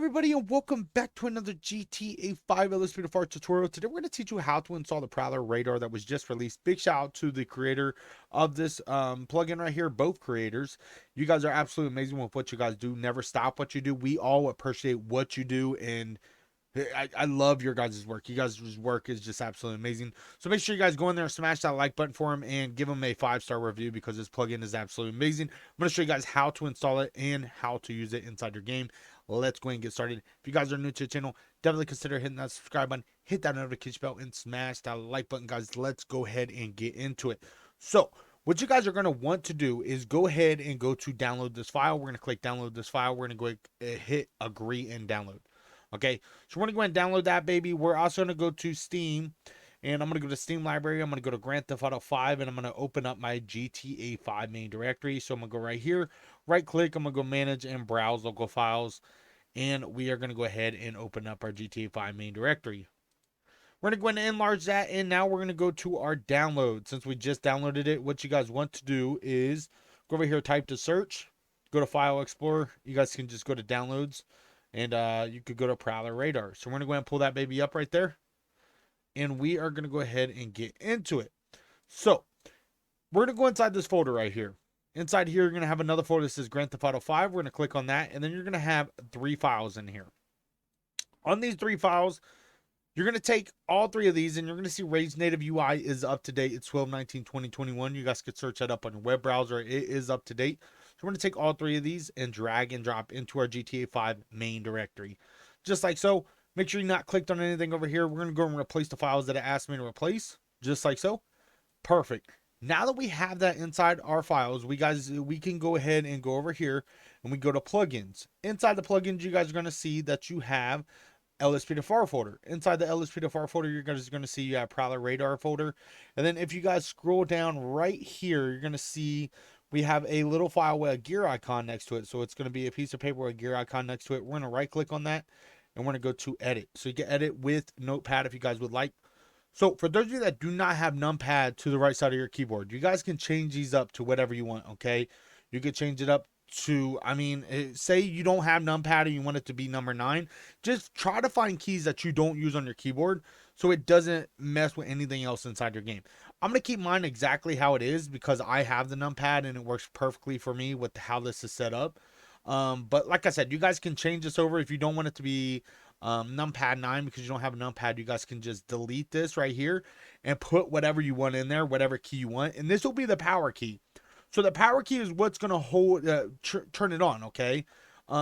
everybody, and welcome back to another GTA 5 LSPDFR tutorial. Today we're going to teach you how to install the Prowler radar that was just released. Big shout out to the creator of this plugin right here, both creators. You guys are absolutely amazing with what you guys do. Never stop what you do. We all appreciate what you do, and I love your guys' work. You guys' work is just absolutely amazing. So make sure you guys go in there and smash that like button for him and give him a 5-star review because this plugin is absolutely amazing. I'm going to show you guys how to install it and how to use it inside your game. Let's go ahead and get started. If you guys are new to the channel, definitely consider hitting that subscribe button, hit that notification bell, and smash that like button, guys. Let's go ahead and get into it. So what you guys are going to want to do is go ahead and go to download this file. We're going to click download this file. We're going to go hit agree and download. Okay, so we're going to go ahead and download that baby. We're also going to go to Steam, and I'm going to go to Steam Library. I'm going to go to Grand Theft Auto 5, and I'm going to open up my GTA 5 main directory. So I'm going to go right here, right click. I'm going to go manage and browse local files, and we are going to go ahead and open up our GTA 5 main directory. We're going to go ahead and enlarge that, and now we're going to go to our download. Since we just downloaded it, what you guys want to do is go over here, type to search, go to File Explorer. You guys can just go to downloads. And you could go to Prowler radar. So we're going to go ahead and pull that baby up right there. And we are going to go ahead and get into it. So we're going to go inside this folder right here. Inside here, you're going to have another folder that says Grand Theft Auto 5. We're going to click on that. And then you're going to have 3 files in here. On these 3 files, you're going to take all 3 of these. And you're going to see Rage Native UI is up to date. It's 12/19/2021. You guys could search that up on your web browser. It is up to date. So we're going to take all 3 of these and drag and drop into our GTA 5 main directory. Just like so. Make sure you're not clicked on anything over here. We're going to go and replace the files that it asked me to replace. Just like so. Perfect. Now that we have that inside our files, we can go ahead and go over here and we go to plugins. Inside the plugins, you guys are going to see that you have LSPDFR folder. Inside the LSPDFR folder, you're guys going to see you have Prowler radar folder. And then if you guys scroll down right here, you're going to see we have a little file with a gear icon next to it. So it's going to be a piece of paper with a gear icon next to it. We're going to right click on that and we're going to go to edit. So you can edit with Notepad if you guys would like. So for those of you that do not have numpad to the right side of your keyboard, you guys can change these up to whatever you want. Okay. You could change it up to, say you don't have numpad and you want it to be number 9. Just try to find keys that you don't use on your keyboard so it doesn't mess with anything else inside your game. I'm going to keep mine exactly how it is because I have the numpad and it works perfectly for me with how this is set up. But like I said, you guys can change this over if you don't want it to be numpad 9 because you don't have a numpad. You guys can just delete this right here and put whatever you want in there, whatever key you want. And this will be the power key. So the power key is what's going to hold, turn it on, okay?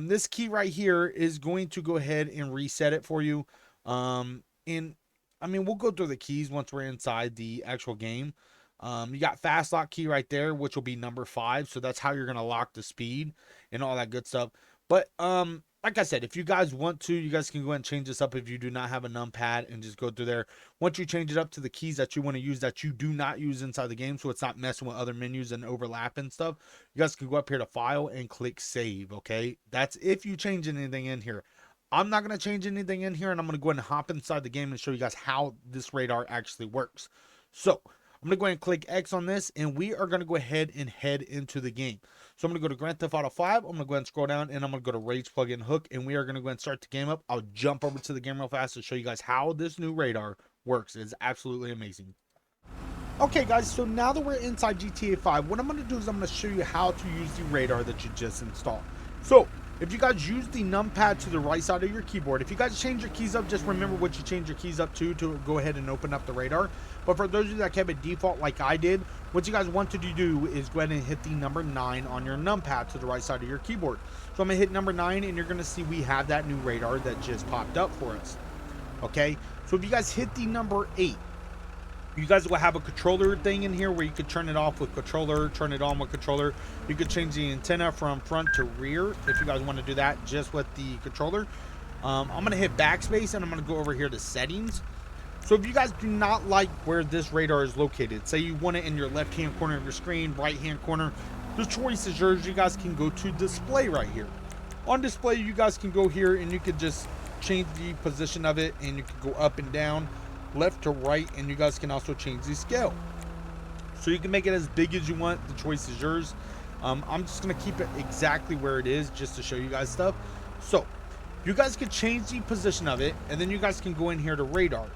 This key right here is going to go ahead and reset it for you. We'll go through the keys once we're inside the actual game. You got fast lock key right there, which will be number 5. So that's how you're going to lock the speed and all that good stuff. But like I said, if you guys want to, you guys can go ahead and change this up if you do not have a numpad and just go through there. Once you change it up to the keys that you want to use that you do not use inside the game, so it's not messing with other menus and overlap and stuff, you guys can go up here to File and click Save, okay? That's if you change anything in here. I'm not going to change anything in here, and I'm going to go ahead and hop inside the game and show you guys how this radar actually works. So I'm going to go ahead and click X on this, and we are going to go ahead and head into the game. So I'm going to go to Grand Theft Auto 5. I'm going to go ahead and scroll down, and I'm going to go to Rage Plugin Hook, and we are going to go ahead and start the game up. I'll jump over to the game real fast to show you guys how this new radar works. It's absolutely amazing. Okay, guys, so now that we're inside GTA 5, what I'm going to do is I'm going to show you how to use the radar that you just installed. So if you guys use the numpad to the right side of your keyboard, if you guys change your keys up, just remember what you change your keys up to go ahead and open up the radar. But for those of you that kept it default like I did, what you guys want to do is go ahead and hit the number 9 on your numpad to the right side of your keyboard. So I'm going to hit number 9, and you're going to see we have that new radar that just popped up for us. Okay, so if you guys hit the number 8, you guys will have a controller thing in here where you could turn it off with controller, turn it on with controller. You could change the antenna from front to rear if you guys want to do that just with the controller. I'm going to hit backspace, and I'm going to go over here to settings. So if you guys do not like where this radar is located, say you want it in your left hand corner of your screen, right hand corner, the choice is yours. You guys can go to display right here. On display, you guys can go here and you could just change the position of it, and you can go up and down, left to right, and you guys can also change the scale. So you can make it as big as you want. The choice is yours. I'm just going to keep it exactly where it is just to show you guys stuff. So You guys can change the position of it, and then you guys can go in here to radar.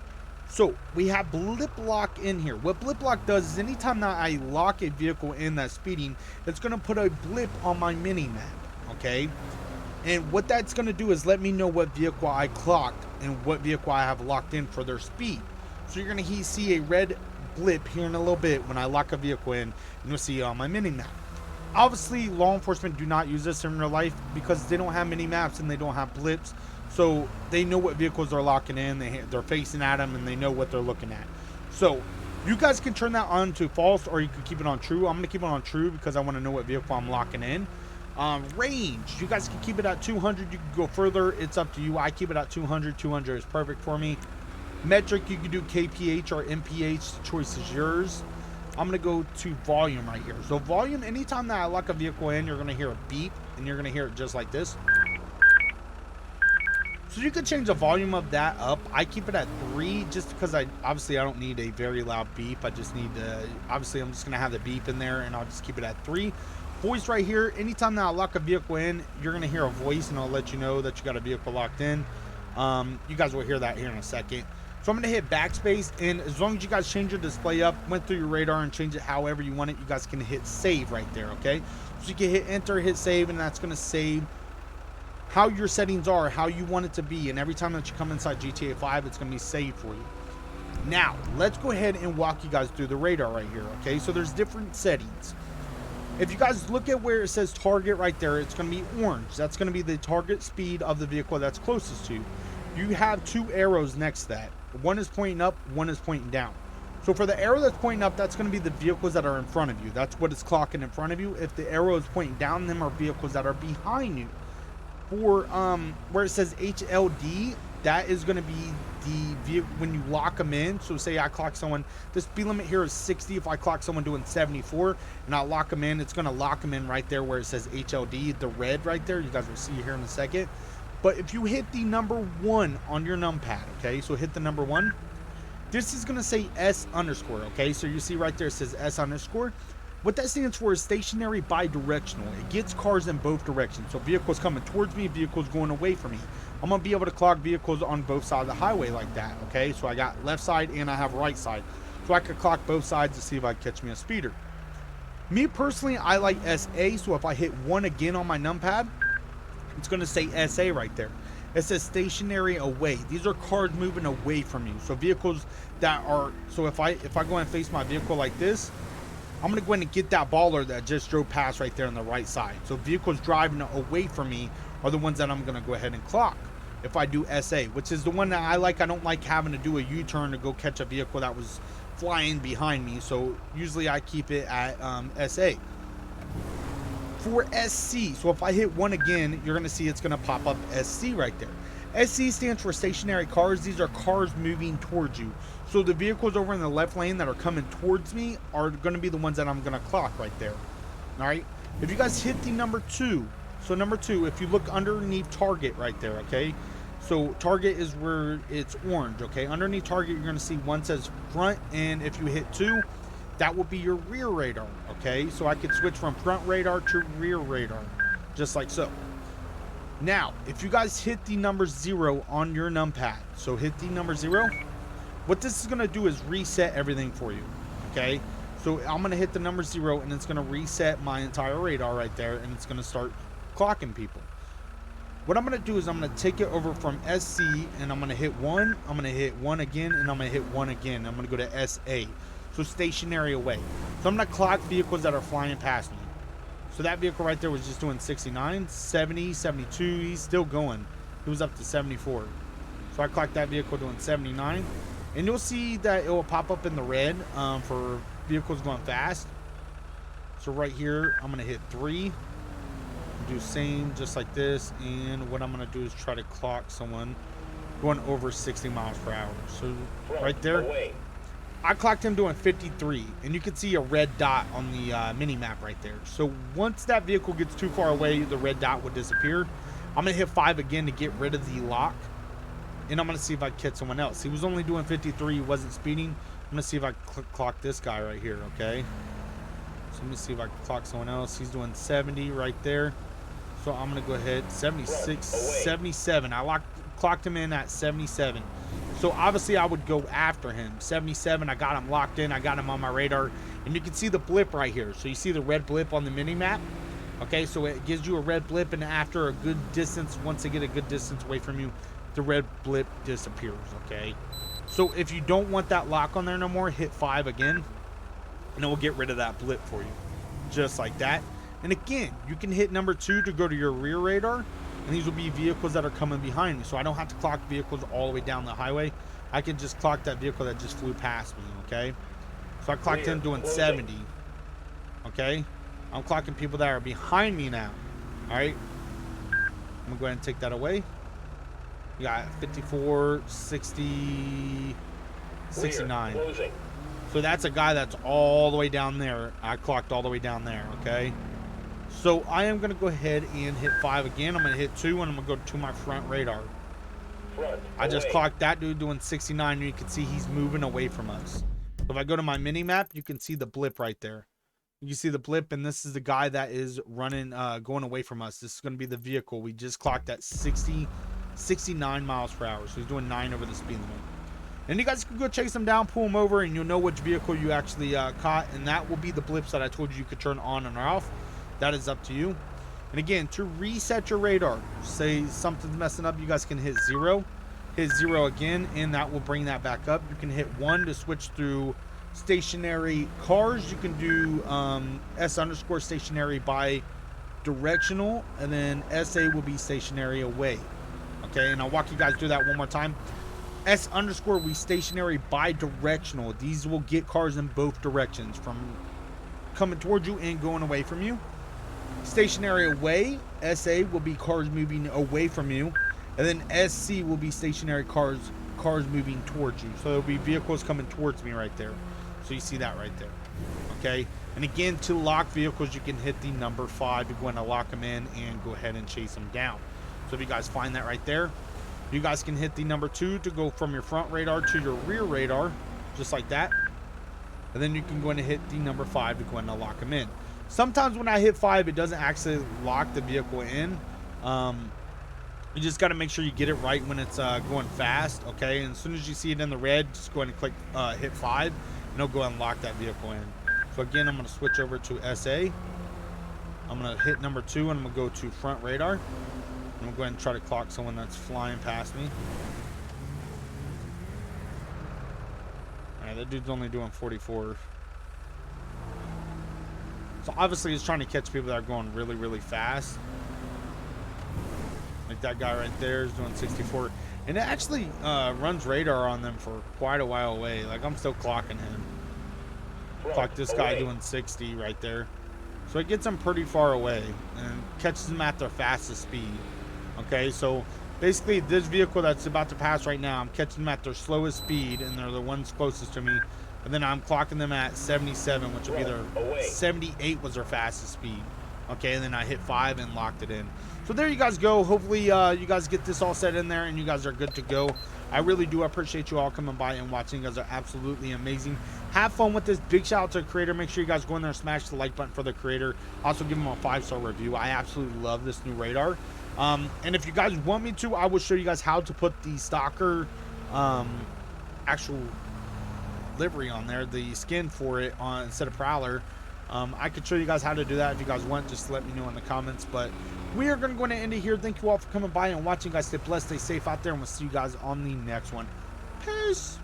So we have Blip Lock in here. What Blip Lock does is anytime that I lock a vehicle in that's speeding, it's going to put a blip on my mini map, okay? And what that's going to do is let me know what vehicle I clocked and what vehicle I have locked in for their speed. So you're going to see a red blip here in a little bit when I lock a vehicle in, and you'll see it on my mini map. Obviously, law enforcement do not use this in real life because they don't have mini maps and they don't have blips. So they know what vehicles they're locking in, they're facing at them, and they know what they're looking at. So you guys can turn that on to false, or you can keep it on true. I'm going to keep it on true because I want to know what vehicle I'm locking in. Range, you guys can keep it at 200. You can go further. It's up to you. I keep it at 200. 200 is perfect for me. Metric, you can do kph or mph. The choice is yours. I'm going to go to volume right here. So volume, anytime that I lock a vehicle in, you're going to hear a beep, and you're going to hear it just like this. So you can change the volume of that up. I keep it at 3 just because obviously I don't need a very loud beep. I just need to, obviously I'm just going to have the beep in there, and I'll just keep it at 3. Voice right here, anytime that I lock a vehicle in, you're going to hear a voice, and I'll let you know that you got a vehicle locked in. You guys will hear that here in a second. So I'm going to hit backspace, and as long as you guys change your display up, went through your radar and change it however you want it, you guys can hit save right there, okay? So you can hit enter, hit save, and that's going to save how your settings are, how you want it to be, and every time that you come inside GTA 5, it's going to be saved for you. Now, let's go ahead and walk you guys through the radar right here, okay? So there's different settings. If you guys look at where it says target right there, it's going to be orange. That's going to be the target speed of the vehicle that's closest to you. You have 2 arrows next to that. One is pointing up, one is pointing down. So for the arrow that's pointing up, that's going to be the vehicles that are in front of you. That's what it's clocking in front of you. If the arrow is pointing down, them are vehicles that are behind you. For where it says HLD, that is going to be the vehicle when you lock them in. So say I clock someone, the speed limit here is 60. If I clock someone doing 74 and I lock them in, it's going to lock them in right there where it says HLD, the red right there. You guys will see here in a second. But if you hit the number 1 on your numpad, okay, so hit the number 1, this is going to say S underscore, okay? So you see right there it says S underscore. What that stands for is stationary bidirectional. It gets cars in both directions. So vehicles coming towards me, vehicles going away from me. I'm going to be able to clock vehicles on both sides of the highway like that, okay? So I got left side and I have right side. So I could clock both sides to see if I catch me a speeder. Me personally, I like SA, so if I hit 1 again on my numpad, it's going to say SA right there. It says stationary away. These are cars moving away from you. So vehicles that are, so if I go and face my vehicle like this, I'm going to go ahead and get that baller that just drove past right there on the right side. So vehicles driving away from me are the ones that I'm going to go ahead and clock if I do SA, which is the one that I like. I don't like having to do a U-turn to go catch a vehicle that was flying behind me. So usually I keep it at SA. For SC, so if I hit 1 again, you're going to see it's going to pop up SC right there. SC stands for stationary cars. These are cars moving towards you. So the vehicles over in the left lane that are coming towards me are going to be the ones that I'm going to clock right there. All right. If you guys hit the number 2, so number 2, if you look underneath target right there, okay. So target is where it's orange, okay. Underneath target, you're going to see one says front, and if you hit 2, that will be your rear radar, okay? So I could switch from front radar to rear radar, just like so. Now, if you guys hit the number 0 on your numpad, so hit the number 0, what this is going to do is reset everything for you, okay? So I'm going to hit the number 0, and it's going to reset my entire radar right there, and it's going to start clocking people. What I'm going to do is I'm going to take it over from SC, and I'm going to hit 1, I'm going to hit 1 again, and I'm going to hit 1 again. I'm going to go to SA. So stationary away. So I'm going to clock vehicles that are flying past me. So that vehicle right there was just doing 69, 70, 72. He's still going. He was up to 74. So I clocked that vehicle doing 79. And you'll see that it will pop up in the red for vehicles going fast. So right here, I'm going to hit 3. Do same just like this. And what I'm going to do is try to clock someone going over 60 miles per hour. So right there. I clocked him doing 53, and you can see a red dot on the mini map right there. So once that vehicle gets too far away, the red dot would disappear. I'm going to hit 5 again to get rid of the lock, and I'm going to see if I catch someone else. He was only doing 53. He wasn't speeding. I'm going to see if I clock this guy right here, okay? So let me see if I can clock someone else. He's doing 70 right there. So I'm going to go ahead, 76, 77. I clocked him in at 77. So obviously I would go after him. 77, I got him locked in. I got him on my radar. And you can see the blip right here. So you see the red blip on the mini map. Okay, so it gives you a red blip, and after a good distance, once they get a good distance away from you, the red blip disappears, okay? So if you don't want that lock on there no more, hit 5 again, and it will get rid of that blip for you. Just like that. And again, you can hit number 2 to go to your rear radar, and these will be vehicles that are coming behind me. So I don't have to clock vehicles all the way down the highway. I can just clock that vehicle that just flew past me, okay? So I clocked him doing 70, okay? I'm clocking people that are behind me now, all right? I'm gonna go ahead and take that away. We got 54, 60, 69. So that's a guy that's all the way down there. I clocked all the way down there, okay? So I am gonna go ahead and hit 5 again. I'm gonna hit 2, and I'm gonna go to my front radar. I just clocked that dude doing 69, and you can see he's moving away from us. So if I go to my mini map, you can see the blip right there. You see the blip, and this is the guy that is running, going away from us. This is going to be the vehicle. We just clocked at 69 miles per hour. So he's doing 9 over the speed limit. And you guys can go chase him down, pull him over, and you'll know which vehicle you actually caught. And that will be the blips that I told you could turn on and off. That is up to you. And again, to reset your radar, say something's messing up, you guys can hit 0. Hit 0 again, and that will bring that back up. You can hit 1 to switch through stationary cars. You can do S_ stationary by directional, and then SA will be stationary away. Okay, and I'll walk you guys through that one more time. S_ will be stationary by directional. These will get cars in both directions, from coming towards you and going away from you. Stationary away, SA will be cars moving away from you, and then SC will be stationary cars moving towards you. So there'll be vehicles coming towards me right there. So you see that right there, okay? And again, to lock vehicles, you can hit the number 5 to go and lock them in and go ahead and chase them down. So if you guys find that right there, you guys can hit the number 2 to go from your front radar to your rear radar, just like that. And then you can go and hit the number 5 to go and lock them in. Sometimes when I hit 5, it doesn't actually lock the vehicle in. You just got to make sure you get it right when it's going fast, okay? And as soon as you see it in the red, just go ahead and click hit 5. And it'll go and lock that vehicle in. So again, I'm going to switch over to SA. I'm going to hit number 2, and I'm going to go to front radar. I'm going to go ahead and try to clock someone that's flying past me. Alright, that dude's only doing 44. So obviously he's trying to catch people that are going really, really fast. Like that guy right there is doing 64. And it actually runs radar on them for quite a while away. Like, I'm still clocking him. Clock this guy doing 60 right there. So it gets them pretty far away and catches them at their fastest speed. Okay, so basically this vehicle that's about to pass right now, I'm catching them at their slowest speed, and they're the ones closest to me. And then I'm clocking them at 77, which will be their 78 was their fastest speed. Okay, and then I hit 5 and locked it in. So there you guys go. Hopefully you guys get this all set in there and you guys are good to go. I really do appreciate you all coming by and watching. You guys are absolutely amazing. Have fun with this. Big shout out to the creator. Make sure you guys go in there and smash the like button for the creator. Also give him a 5-star review. I absolutely love this new radar. And if you guys want me to, I will show you guys how to put the stalker actual livery on there, the skin for it on instead of Prowler. I could show you guys how to do that if you guys want. Just let me know in the comments. But we are going to end it here. Thank you all for coming by and watching. Guys, stay blessed, stay safe out there, and we'll see you guys on the next one. Peace.